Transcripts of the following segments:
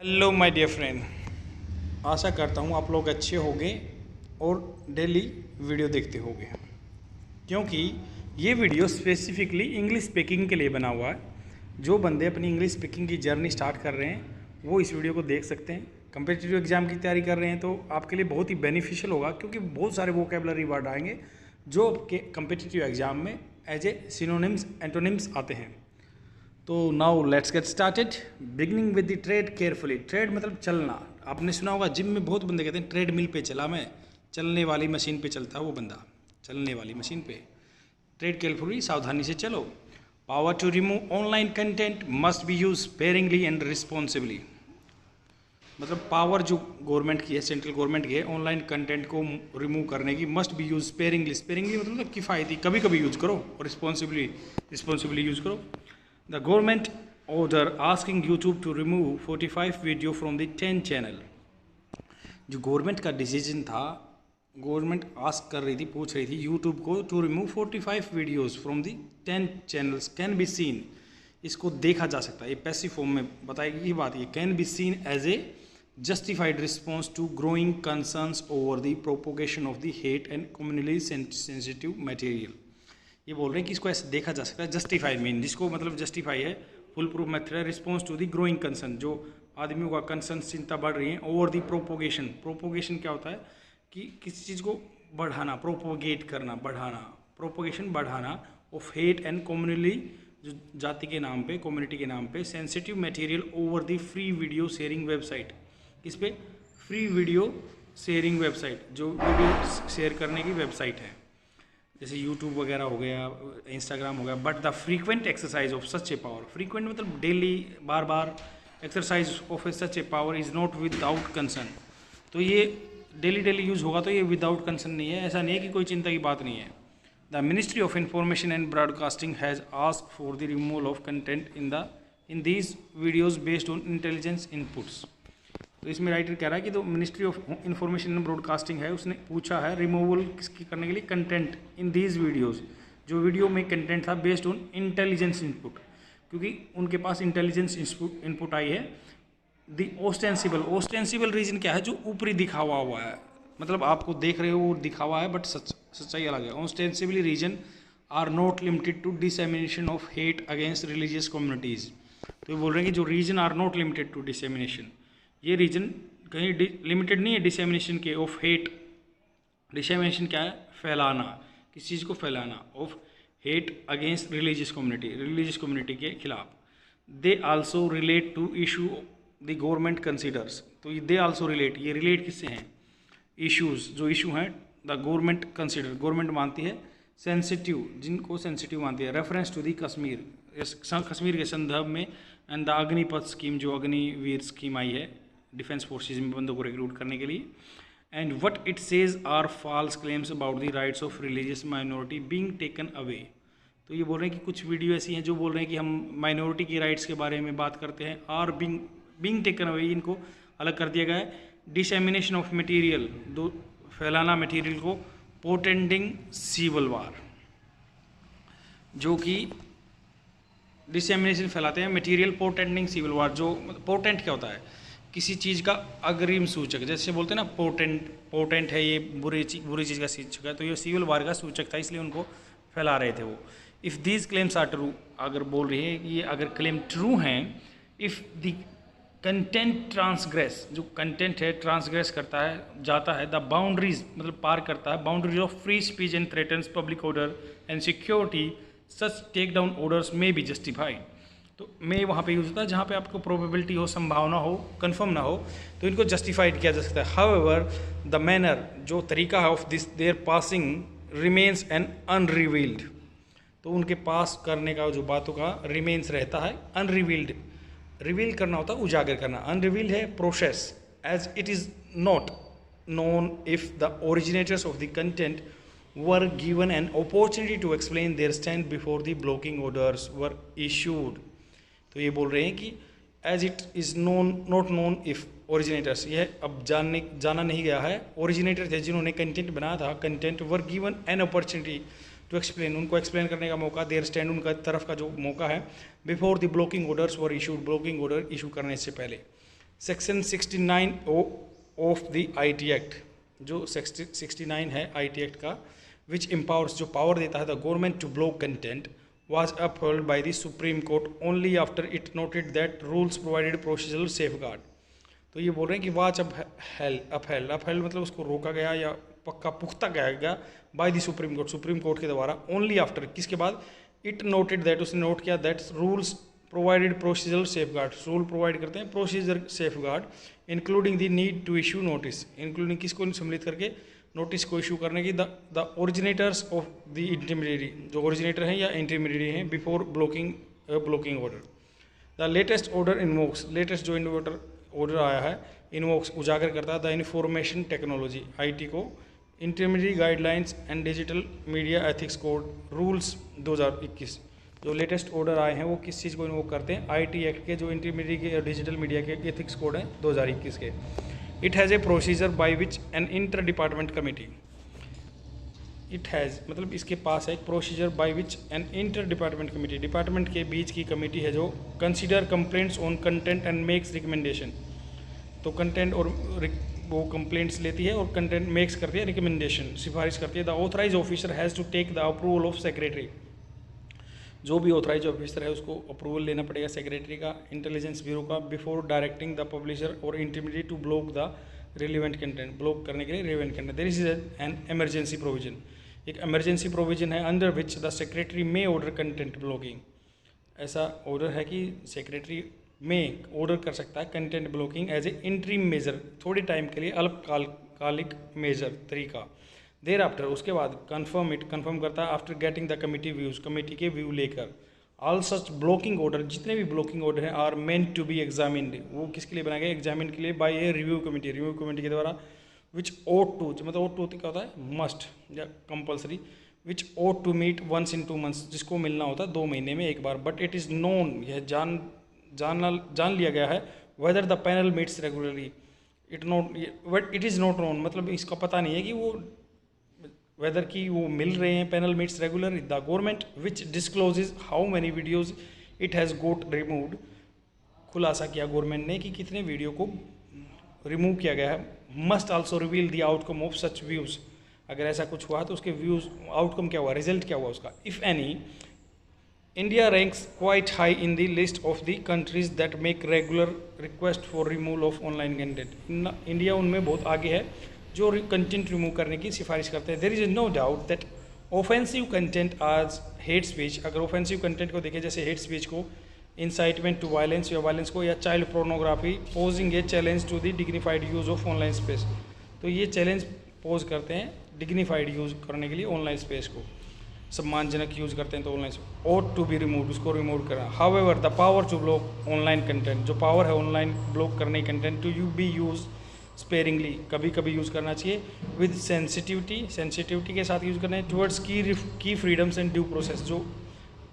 Hello my dear friend, आशा करता हूँ आप लोग अच्छे होंगे और डेली वीडियो देखते होंगे, क्योंकि ये वीडियो स्पेसिफिकली इंग्लिश स्पीकिंग के लिए बना हुआ है। जो बंदे अपनी इंग्लिश स्पीकिंग की जर्नी स्टार्ट कर रहे हैं वो इस वीडियो को देख सकते हैं। कम्पिटिटिव एग्जाम की तैयारी कर रहे हैं तो आपके लिए बहुत ही बेनिफिशियल होगा, क्योंकि बहुत सारे वोकेबलरी वर्ड आएंगे जो आपके कम्पिटिटिव एग्जाम में एज ए सिनोनिम्स एंटोनिम्स आते हैं। तो now let's get started, beginning with the trade carefully. Trade मतलब चलना। आपने सुना होगा जिम में बहुत बंदे कहते हैं ट्रेड मिल पे चला मैं, चलने वाली मशीन पे चलता है वो बंदा, चलने वाली मशीन पे। ट्रेड केयरफुली, सावधानी से चलो। Power to remove online content must be use sparingly and responsibly. मतलब पावर जो गवर्नमेंट की है, सेंट्रल गवर्नमेंट की है, ऑनलाइन कंटेंट को रिमूव करने की मस्ट बी यूज स्पेयरिंगली। स्पेयरिंगली मतलब किफ़ायती, कभी कभी यूज करो, और रिस्पॉन्सिबली यूज करो। The government order asking YouTube to remove 45 video from the 10 channel। जो गवर्नमेंट का डिसीजन था, गवर्नमेंट आस्क कर रही थी, पूछ रही थी यूट्यूब को to remove 45 videos from the 10 channels can be seen. इसको देखा जा सकता है, ये पैसिव फॉर्म में बताएगी ये बात। ये can be seen as a justified response to growing concerns over the propagation of the hate and communally sensitive material. ये बोल रहे हैं कि इसको ऐसे देखा जा सकता है। जस्टिफाई मीन, जिसको मतलब जस्टिफाई है, फुल प्रूफ मेथड है। Response to the growing concern, जो आदमियों का कंसर्न, चिंता बढ़ रही है। ओवर द प्रोपोगेशन, प्रोपोगेशन क्या होता है कि किसी चीज़ को बढ़ाना, प्रोपोगेट करना, बढ़ाना, प्रोपोगेशन बढ़ाना, ऑफ हेट एंड कम्युनली, जो जाति के नाम पे, कम्युनिटी के नाम पे, sensitive material over the free video sharing website. इस पे फ्री वीडियो शेयरिंग वेबसाइट, जो वीडियो शेयर करने की वेबसाइट है, जैसे यूट्यूब वगैरह हो गया, इंस्टाग्राम हो गया। But the frequent exercise of such a power, frequent मतलब डेली, बार बार, exercise of such a power is not without concern. तो ये डेली यूज़ होगा तो ये विदाउट कंसर्न नहीं है, ऐसा नहीं है कि कोई चिंता की बात नहीं है। The ministry of information and broadcasting has asked for the removal of content in these videos based on intelligence inputs. तो इसमें राइटर कह रहा है कि जो ministry of information and broadcasting है, उसने पूछा है रिमूवल किसकी करने के लिए, कंटेंट इन दीज वीडियोस, जो वीडियो में कंटेंट था बेस्ड ऑन इंटेलिजेंस इनपुट, क्योंकि उनके पास इंटेलिजेंस इनपुट आई है। द ओस्टेंसिबल रीजन क्या है, जो ऊपरी दिखावा हुआ है, मतलब आपको देख रहे हो वो दिखावा है बट सच्चाई अलग है। Ostensibly reason are not limited to dissemination of hate against religious communities. तो ये बोल रहे हैं कि जो reason are not limited to dissemination, ये रीजन कहीं लिमिटेड नहीं है डिसेमिनेशन के, ऑफ हेट। डिसेमिनेशन क्या है, फैलाना, किसी चीज़ को फैलाना, of hate against religious community के खिलाफ। They also relate to issue the government considers. तो दे आल्सो रिलेट, ये रिलेट किससे हैं, इश्यूज, जो इशू हैं द गवर्नमेंट कंसिडर, गवर्नमेंट मानती है सेंसिटिव, जिनको सेंसिटिव मानती है। Reference to the Kashmir, Kashmir के संदर्भ में। एंड द अग्निपथ स्कीम, जो अग्निवीर स्कीम आई है डिफेंस फोर्सेज में बंदों को रिक्रूट करने के लिए। And what it says are false claims about the rights of religious minority being taken away. तो ये बोल रहे हैं कि कुछ वीडियो ऐसी हैं जो बोल रहे हैं कि हम माइनॉरिटी की राइट्स के बारे में बात करते हैं, आर बीइंग टेकन अवे, इनको अलग कर दिया गया है। डिसेमिनेशन ऑफ मटीरियल, दो फैलाना मटीरियल को, पोटेंडिंग सिविल वार, जो कि डिसेमिनेशन फैलाते हैं मटीरियल, पोटेंडिंग सिविल वार। जो पोटेंट क्या होता है, किसी चीज़ का अग्रिम सूचक, जैसे बोलते हैं ना पोटेंट है, ये बुरी चीज़ का सूचक है, तो ये सिविल वार का सूचक था, इसलिए उनको फैला रहे थे वो। If these claims are true, अगर बोल रही है कि ये अगर क्लेम ट्रू हैं, इफ़ द कंटेंट ट्रांसग्रेस, जो कंटेंट है ट्रांसग्रेस करता है, जाता है, द बाउंड्रीज मतलब पार करता है, boundaries of free speech and threatens public order and security, such take down orders में बी जस्टिफाइड। तो मैं वहाँ पे यूज होता है जहाँ पे आपको प्रोबेबिलिटी हो, संभावना हो, कंफर्म ना हो, तो इनको जस्टिफाइड किया जा सकता है। हाउएवर द मैनर, जो तरीका है, of this their passing remains an unrevealed. तो उनके पास करने का जो बातों का रिमेन्स रहता है अनरिवील्ड। रिवील करना होता है उजागर करना, अनरिवील्ड है process, as it is not known if the originators of the content were given an opportunity to explain their stand before the blocking orders were issued। तो ये बोल रहे हैं कि as it is not known if originators, यह अब जाना नहीं गया है, ओरिजिनेटर थे जिन्होंने कंटेंट बनाया था, content were given an opportunity to explain, उनको एक्सप्लेन करने का मौका, देयर स्टैंड, उनका तरफ का जो मौका है, before the blocking orders were issued, blocking order issue करने से पहले। Section 69 of the IT act, जो 69 है IT एक्ट का, विच एम्पावर्स, जो पावर देता है the government to block content, was upheld by the Supreme Court only after it noted that rules provided procedural safeguard। तो ये बोल रहे हैं कि वाच upheld मतलब उसको रोका गया या पक्का पुख्ता गया बाय द सुप्रीम कोर्ट के द्वारा, ओनली आफ्टर, किसके बाद, इट नोटेड दैट, उसने नोट किया, that rules provided procedural safeguard, rule provide करते हैं procedure safeguard, including the need to issue notice, including किसको सम्मिलित करके, नोटिस को इशू करने की, the originators of the intermediary, जो ओरिजिनेटर हैं या इंटरमीडिएरी हैं, before blocking order. The latest order invokes, latest जो ऑर्डर आया है इन्वोक्स, उजागर करता है द इंफॉर्मेशन टेक्नोलॉजी IT को, intermediate guidelines and digital media ethics code rules 2021। जो लेटेस्ट ऑर्डर आए हैं वो किस चीज़ को इन्वोक करते हैं, IT एक्ट के जो इंटरमीडिएट के डिजिटल मीडिया के एथिक्स कोड हैं 2021 के। It has a procedure by which N inter department committee, it has मतलब इसके पास है एक procedure by which N inter department committee, department के बीच की कमेटी है जो consider complaints on content and makes recommendation, तो कंटेंट और वो कंप्लेंट्स लेती है और कंटेंट मेक्स करती है रिकमेंडेशन, सिफारिश करती है। The authorise officer has to take the approval of secretary, जो भी ऑथराइज ऑफिसर है उसको अप्रूवल लेना पड़ेगा सेक्रेटरी का, इंटेलिजेंस ब्यूरो का, बिफोर डायरेक्टिंग द पब्लिशर और intermediate to block the relevant content, ब्लॉक करने के लिए relevant content. There is an emergency provision, एक इमरजेंसी प्रोविजन है under which the secretary may order content blocking, ऐसा ऑर्डर है कि सेक्रेटरी में ऑर्डर कर सकता है content blocking as a interim measure, थोड़े टाइम के लिए अल्पकालिक मेजर तरीका। देर आफ्टर, उसके बाद कन्फर्म करता है after getting the committee views, committee के व्यू लेकर। ऑल सच ब्लॉकिंग ऑर्डर, जितने भी ब्लॉकिंग ऑर्डर हैं are meant to be examined, वो किसके लिए बनाए गए, एग्जामिन के लिए, बाय ए रिव्यू कमेटी के द्वारा, विच ओट टू, मतलब ओट टू क्या होता है, मस्ट या compulsory, which ought to meet once in 2 months, जिसको मिलना होता है 2 महीने में एक बार। बट इट इज़ नोन, यह जान लिया गया है, whether the panel meets regularly, it is not known, मतलब इसका पता नहीं है कि वो वेदर की वो मिल रहे हैं, panel meets regular. The government which discloses how many videos it has got removed, खुलासा किया गवर्नमेंट ने कि कितने वीडियो को रिमूव किया गया है। Must also reveal the outcome of such views, अगर ऐसा कुछ हुआ तो उसके व्यूज़, आउटकम क्या हुआ, रिजल्ट क्या हुआ उसका। If any, India ranks quite high in the list of the countries that make regular request for removal of online content, India उनमें बहुत आगे है जो कंटेंट रिमूव करने की सिफारिश करते हैं। There is no doubt that offensive content as hate speech, अगर ऑफेंसिव कंटेंट को देखें जैसे हेट स्पीच को, इंसाइटमेंट टू वायलेंस या वायलेंस को, या child pornography, posing a challenge to the dignified use of online space, तो ये चैलेंज पोज करते हैं डिग्निफाइड यूज़ करने के लिए ऑनलाइन स्पेस को, सम्मानजनक यूज़ करते हैं तो online ought to be remove, उसको रिमूव करना। However the power to block online content, जो पावर है ऑनलाइन ब्लॉक करने content, to be use sparingly, कभी कभी यूज़ करना चाहिए, विद सेंसिटिविटी के साथ यूज़ करना है, टुवर्ड्स की फ्रीडम्स एंड ड्यू प्रोसेस, जो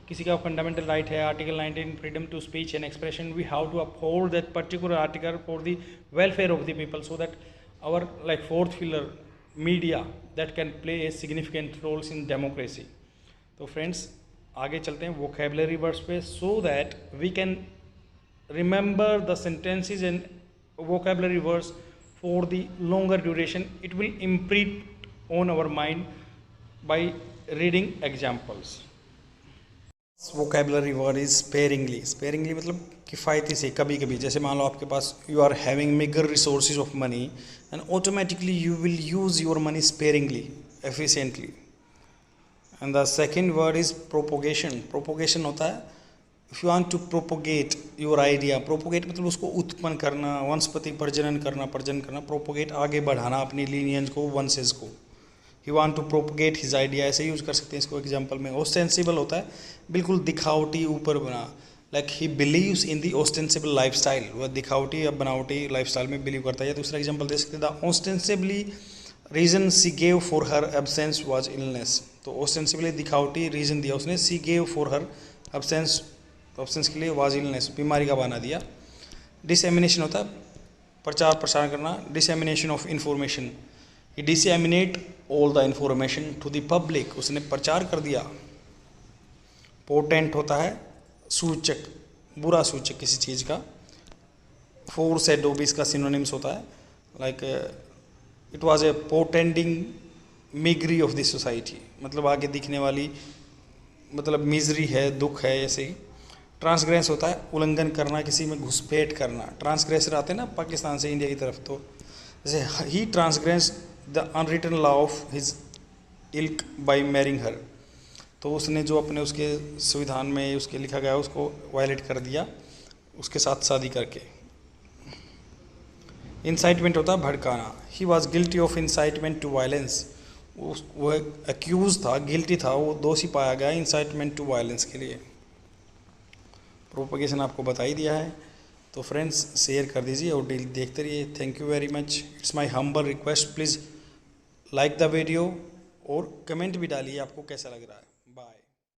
किसी का फंडामेंटल राइट है, article 19 freedom to speech and expression, we have to uphold that particular article for the welfare of the people, so that our like fourth pillar media that can play a significant roles in democracy. तो friends आगे चलते हैं vocabulary words पे, so that we can remember the sentences and vocabulary words for the longer duration. It will imprint on our mind by reading examples. Vocabulary word is sparingly. Sparingly मतलब किफ़ायती से, कभी कभी, जैसे मान लो आपके पास you are having meager resources of money and automatically you will use your money sparingly, efficiently. And the second word is propagation. Propagation होता है, if you want to propagate your idea, propagate मतलब उसको उत्पन्न करना, वंशपति प्रजनन करना, propagate आगे बढ़ाना अपनी लीनियंस को, वंशेज को। He want to propagate his idea, ऐसे यूज़ कर सकते हैं इसको एग्जांपल में। ऑस्टेंसिबल होता है बिल्कुल दिखावटी, ऊपर बना, like he believes in the ostensible lifestyle, वह दिखावटी या बनावटी लाइफस्टाइल में बिलीव करता है। या दूसरा एग्जाम्पल दे सकते हैं, the ostensibly reason she gave for her absence was illness, तो ऑस्टेंसिबली दिखावटी रीजन दिया उसने, she gave for her absence, options के लिए वाज इलनेस, बीमारी का बहाना दिया। डिसएमिनेशन होता है प्रचार प्रसार करना, dissemination of information, he disseminate all the information to the public, उसने प्रचार कर दिया। पोर्टेंट होता है सूचक, बुरा सूचक किसी चीज़ का, फोर शैडो भी इसका सिनोनिम्स होता है, like it was a portending misery of this society, मतलब आगे दिखने वाली, मतलब मिजरी है, दुख है, ऐसे ही। ट्रांसग्रेस होता है उल्लंघन करना, किसी में घुसपैठ करना। ट्रांसग्रेसर आते हैं ना पाकिस्तान से इंडिया की तरफ, तो जैसे ही transgress the unwritten law of his ilk by marrying her, तो उसने जो अपने उसके संविधान में उसके लिखा गया उसको वायलेट कर दिया उसके साथ शादी करके। इंसाइटमेंट होता है भड़काना। He was guilty of incitement to violence, वो एक्यूज था, गिल्टी था, वो दोषी पाया गया इंसाइटमेंट टू वायलेंस के लिए। प्रोपगेशन आपको बता ही दिया है, तो फ्रेंड्स शेयर कर दीजिए और देखते रहिए। Thank you very much. It's my humble request, please like the video और कमेंट भी डालिए आपको कैसा लग रहा है।